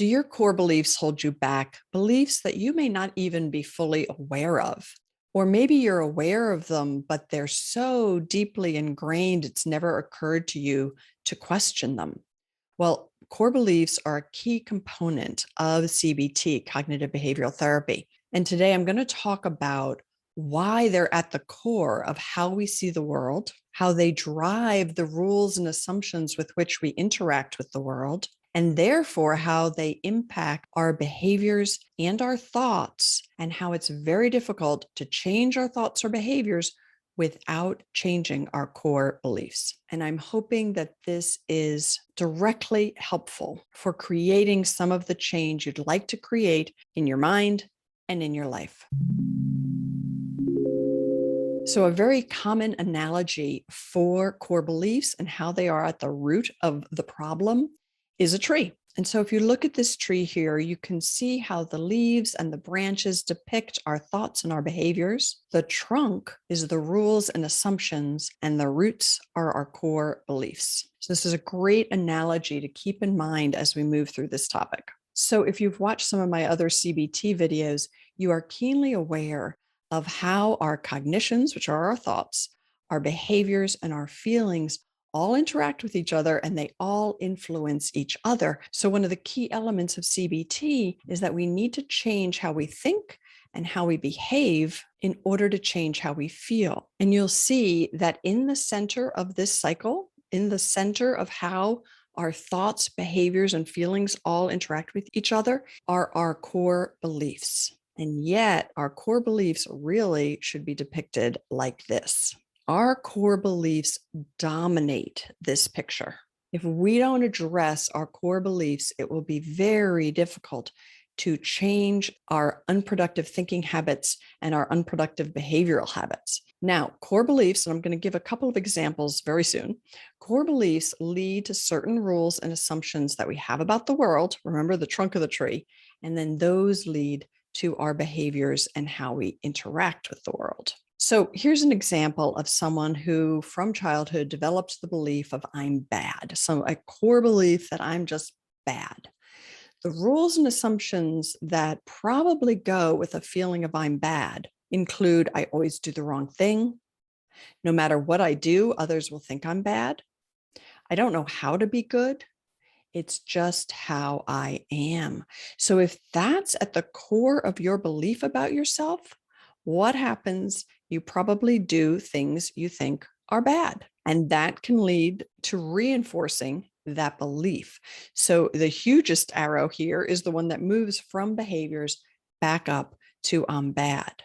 Do your core beliefs hold you back? Beliefs that you may not even be fully aware of? Or maybe you're aware of them, but they're so deeply ingrained, it's never occurred to you to question them. Well, core beliefs are a key component of CBT, cognitive behavioral therapy. And today I'm going to talk about why they're at the core of how we see the world, how they drive the rules and assumptions with which we interact with the world, and therefore how they impact our behaviors and our thoughts, and how it's very difficult to change our thoughts or behaviors without changing our core beliefs. And I'm hoping that this is directly helpful for creating some of the change you'd like to create in your mind and in your life. So a very common analogy for core beliefs and how they are at the root of the problem is a tree. And so if you look at this tree here, you can see how the leaves and the branches depict our thoughts and our behaviors. The trunk is the rules and assumptions, and the roots are our core beliefs. So this is a great analogy to keep in mind as we move through this topic. So if you've watched some of my other CBT videos, you are keenly aware of how our cognitions, which are our thoughts, our behaviors, and our feelings all interact with each other, and they all influence each other. So one of the key elements of CBT is that we need to change how we think and how we behave in order to change how we feel. And you'll see that in the center of this cycle, in the center of how our thoughts, behaviors, and feelings all interact with each other are our core beliefs. And yet our core beliefs really should be depicted like this. Our core beliefs dominate this picture. If we don't address our core beliefs, it will be very difficult to change our unproductive thinking habits and our unproductive behavioral habits. Now, core beliefs, and I'm going to give a couple of examples very soon. Core beliefs lead to certain rules and assumptions that we have about the world. Remember the trunk of the tree, and then those lead to our behaviors and how we interact with the world. So here's an example of someone who from childhood developed the belief of I'm bad. So a core belief that I'm just bad. The rules and assumptions that probably go with a feeling of I'm bad include I always do the wrong thing. No matter what I do, others will think I'm bad. I don't know how to be good. It's just how I am. So if that's at the core of your belief about yourself, what happens? You probably do things you think are bad. And that can lead to reinforcing that belief. So the hugest arrow here is the one that moves from behaviors back up to I'm bad.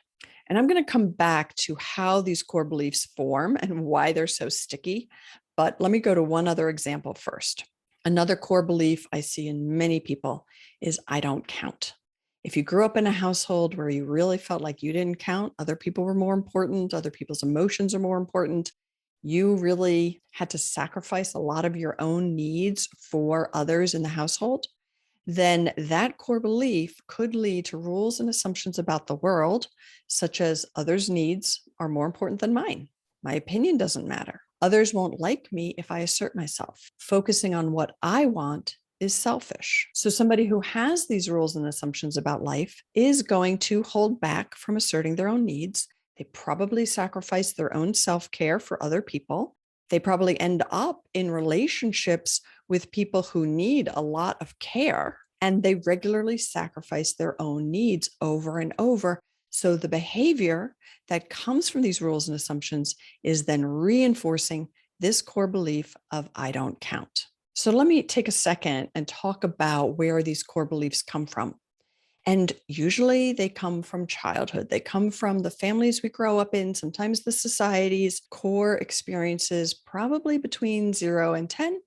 And I'm going to come back to how these core beliefs form and why they're so sticky. But let me go to one other example first. Another core belief I see in many people is I don't count. If you grew up in a household where you really felt like you didn't count, other people were more important, other people's emotions are more important, you really had to sacrifice a lot of your own needs for others in the household, then that core belief could lead to rules and assumptions about the world, such as others' needs are more important than mine. My opinion doesn't matter. Others won't like me if I assert myself. Focusing on what I want is selfish. So somebody who has these rules and assumptions about life is going to hold back from asserting their own needs. They probably sacrifice their own self-care for other people. They probably end up in relationships with people who need a lot of care, and they regularly sacrifice their own needs over and over. So the behavior that comes from these rules and assumptions is then reinforcing this core belief of I don't count. So let me take a second and talk about where these core beliefs come from. And usually they come from childhood. They come from the families we grow up in, sometimes the society's core experiences, probably between 0 and 10.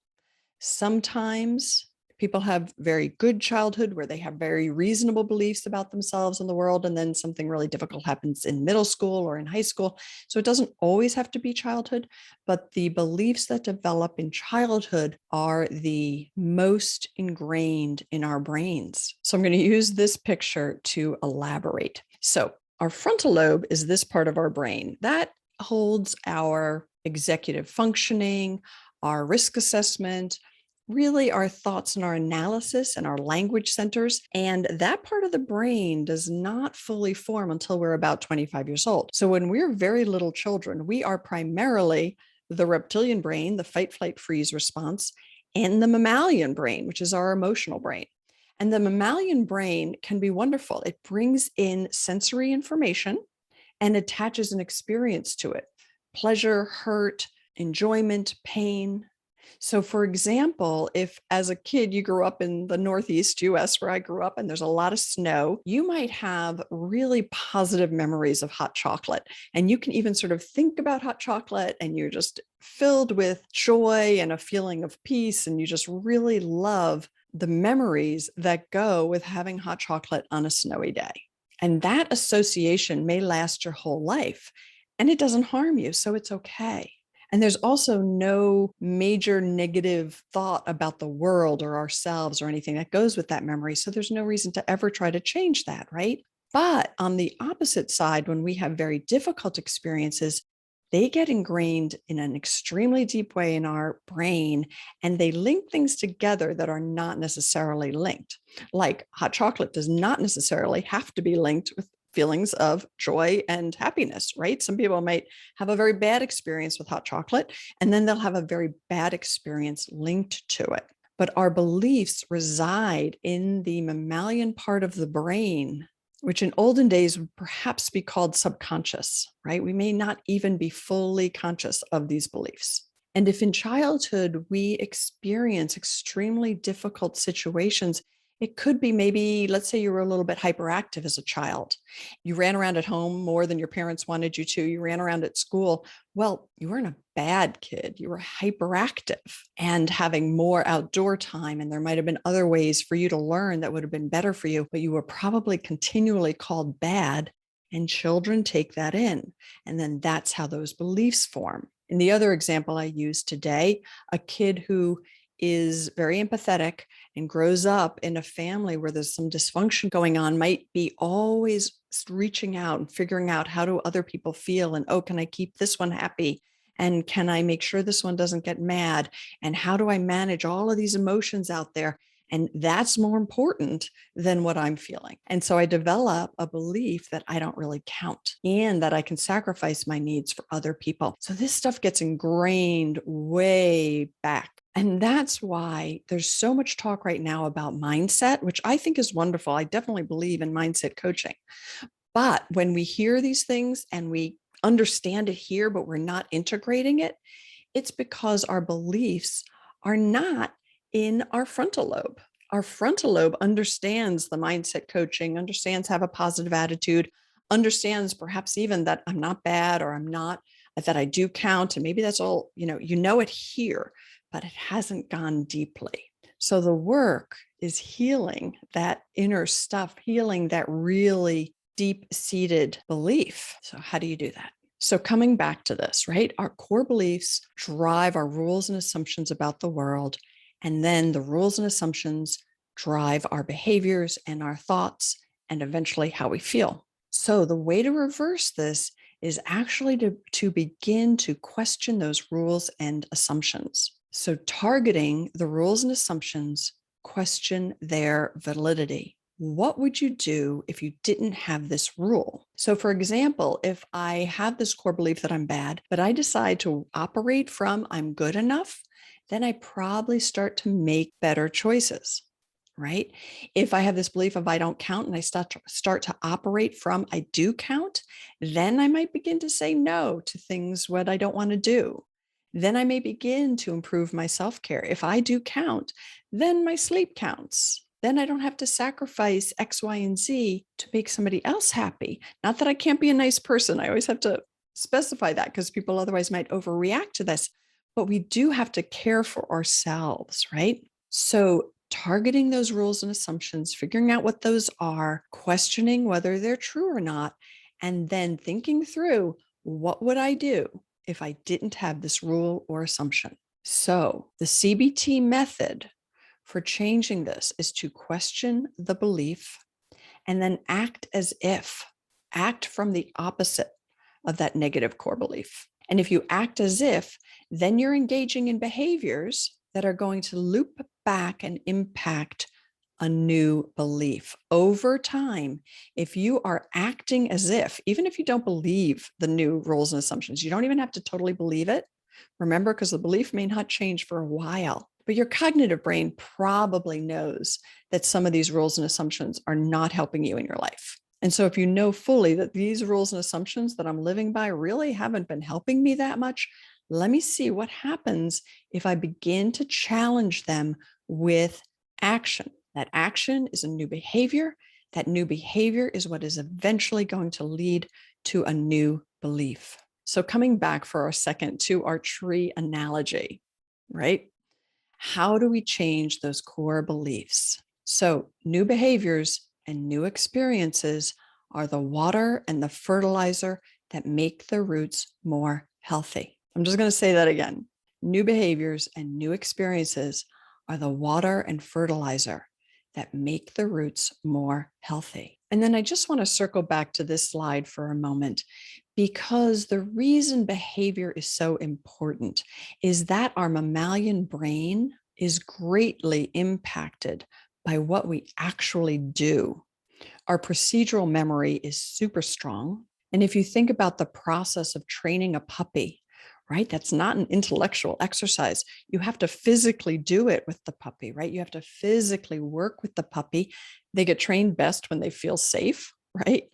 Sometimes people have very good childhood where they have very reasonable beliefs about themselves and the world, and then something really difficult happens in middle school or in high school. So it doesn't always have to be childhood, but the beliefs that develop in childhood are the most ingrained in our brains. So I'm going to use this picture to elaborate. So our frontal lobe is this part of our brain that holds our executive functioning, our risk assessment, really our thoughts and our analysis and our language centers. And that part of the brain does not fully form until we're about 25 years old. So when we're very little children, we are primarily the reptilian brain, the fight, flight, freeze response, and the mammalian brain, which is our emotional brain. And the mammalian brain can be wonderful. It brings in sensory information and attaches an experience to it: pleasure, hurt, enjoyment, pain. So, for example, if as a kid you grew up in the Northeast US, where I grew up, and there's a lot of snow, you might have really positive memories of hot chocolate. And you can even sort of think about hot chocolate and you're just filled with joy and a feeling of peace. And you just really love the memories that go with having hot chocolate on a snowy day. And that association may last your whole life and it doesn't harm you. So it's okay. And there's also no major negative thought about the world or ourselves or anything that goes with that memory. So there's no reason to ever try to change that, right? But on the opposite side, when we have very difficult experiences, they get ingrained in an extremely deep way in our brain, and they link things together that are not necessarily linked. Like hot chocolate does not necessarily have to be linked with feelings of joy and happiness, right? Some people might have a very bad experience with hot chocolate, and then they'll have a very bad experience linked to it. But our beliefs reside in the mammalian part of the brain, which in olden days would perhaps be called subconscious, right? We may not even be fully conscious of these beliefs. And if in childhood we experience extremely difficult situations, it could be maybe, let's say you were a little bit hyperactive as a child. You ran around at home more than your parents wanted you to. You ran around at school. Well, you weren't a bad kid. You were hyperactive and having more outdoor time. And there might have been other ways for you to learn that would have been better for you, but you were probably continually called bad. And children take that in. And then that's how those beliefs form. In the other example I used today, a kid who is very empathetic and grows up in a family where there's some dysfunction going on might be always reaching out and figuring out, how do other people feel? And, oh, can I keep this one happy? And can I make sure this one doesn't get mad? And how do I manage all of these emotions out there? And that's more important than what I'm feeling. And so I develop a belief that I don't really count and that I can sacrifice my needs for other people. So this stuff gets ingrained way back. And that's why there's so much talk right now about mindset, which I think is wonderful. I definitely believe in mindset coaching. But when we hear these things and we understand it here, but we're not integrating it, it's because our beliefs are not in our frontal lobe. Our frontal lobe understands the mindset coaching, understands have a positive attitude, understands perhaps even that I'm not bad or I'm not, that I do count. And maybe that's all, you know it here, but it hasn't gone deeply. So the work is healing that inner stuff, healing that really deep-seated belief. So how do you do that? So coming back to this, right? Our core beliefs drive our rules and assumptions about the world. And then the rules and assumptions drive our behaviors and our thoughts and eventually how we feel. So the way to reverse this is actually to begin to question those rules and assumptions. So targeting the rules and assumptions, question their validity. What would you do if you didn't have this rule? So for example, if I have this core belief that I'm bad, but I decide to operate from I'm good enough, then I probably start to make better choices, right? If I have this belief of I don't count and I start to operate from I do count, then I might begin to say no to things what I don't want to do. Then I may begin to improve my self-care. If I do count, then my sleep counts. Then I don't have to sacrifice X, Y, and Z to make somebody else happy. Not that I can't be a nice person. I always have to specify that because people otherwise might overreact to this. But we do have to care for ourselves, right? So targeting those rules and assumptions, figuring out what those are, questioning whether they're true or not, and then thinking through, what would I do if I didn't have this rule or assumption? So the CBT method for changing this is to question the belief and then act as if, act from the opposite of that negative core belief. And if you act as if, then you're engaging in behaviors that are going to loop back and impact a new belief. Over time, if you are acting as if, even if you don't believe the new rules and assumptions, you don't even have to totally believe it. Remember, because the belief may not change for a while, but your cognitive brain probably knows that some of these rules and assumptions are not helping you in your life. And so if you know fully that these rules and assumptions that I'm living by really haven't been helping me that much, let me see what happens if I begin to challenge them with action. That action is a new behavior. That new behavior is what is eventually going to lead to a new belief. So coming back for a second to our tree analogy, right? How do we change those core beliefs? So new behaviors and new experiences are the water and the fertilizer that make the roots more healthy. I'm just going to say that again. New behaviors and new experiences are the water and fertilizer that make the roots more healthy. And then I just want to circle back to this slide for a moment, because the reason behavior is so important is that our mammalian brain is greatly impacted by what we actually do. Our procedural memory is super strong. And if you think about the process of training a puppy, right, that's not an intellectual exercise. You have to physically do it with the puppy, right? You have to physically work with the puppy. They get trained best when they feel safe, right?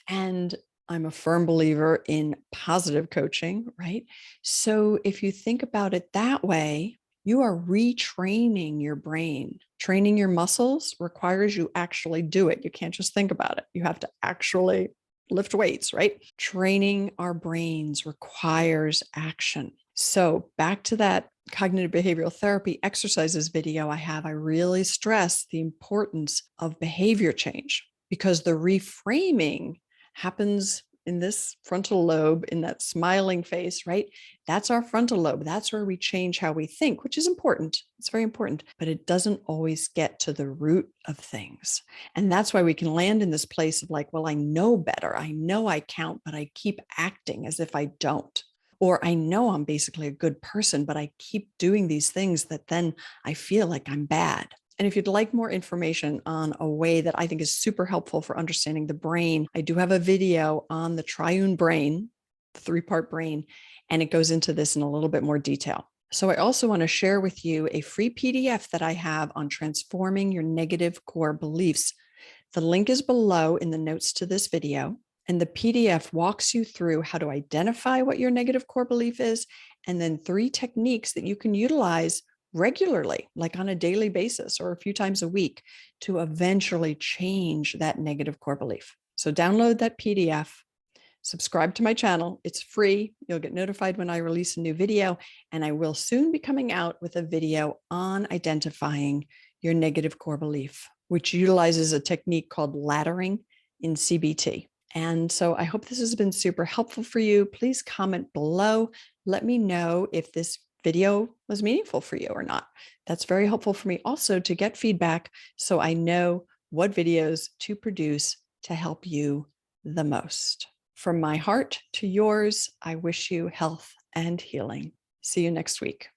And I'm a firm believer in positive coaching, right? So if you think about it that way, you are retraining your brain. Training your muscles requires you actually do it. You can't just think about it. You have to actually lift weights, right? Training our brains requires action. So back to that cognitive behavioral therapy exercises video I really stress the importance of behavior change, because the reframing happens in this frontal lobe, in that smiling face, right? That's our frontal lobe. That's where we change how we think, which is important. It's very important, but it doesn't always get to the root of things. And that's why we can land in this place of like, well, I know better. I know I count, but I keep acting as if I don't. Or I know I'm basically a good person, but I keep doing these things that then I feel like I'm bad. And if you'd like more information on a way that I think is super helpful for understanding the brain, I do have a video on the triune brain, the three-part brain, and it goes into this in a little bit more detail. So I also want to share with you a free PDF that I have on transforming your negative core beliefs. The link is below in the notes to this video, and the PDF walks you through how to identify what your negative core belief is, and then 3 techniques that you can utilize regularly, like on a daily basis or a few times a week, to eventually change that negative core belief. So download that PDF, subscribe to my channel. It's free. You'll get notified when I release a new video, and I will soon be coming out with a video on identifying your negative core belief, which utilizes a technique called laddering in CBT. And so I hope this has been super helpful for you. Please comment below. Let me know if this video was meaningful for you or not. That's very helpful for me also to get feedback, so I know what videos to produce to help you the most. From my heart to yours, I wish you health and healing. See you next week.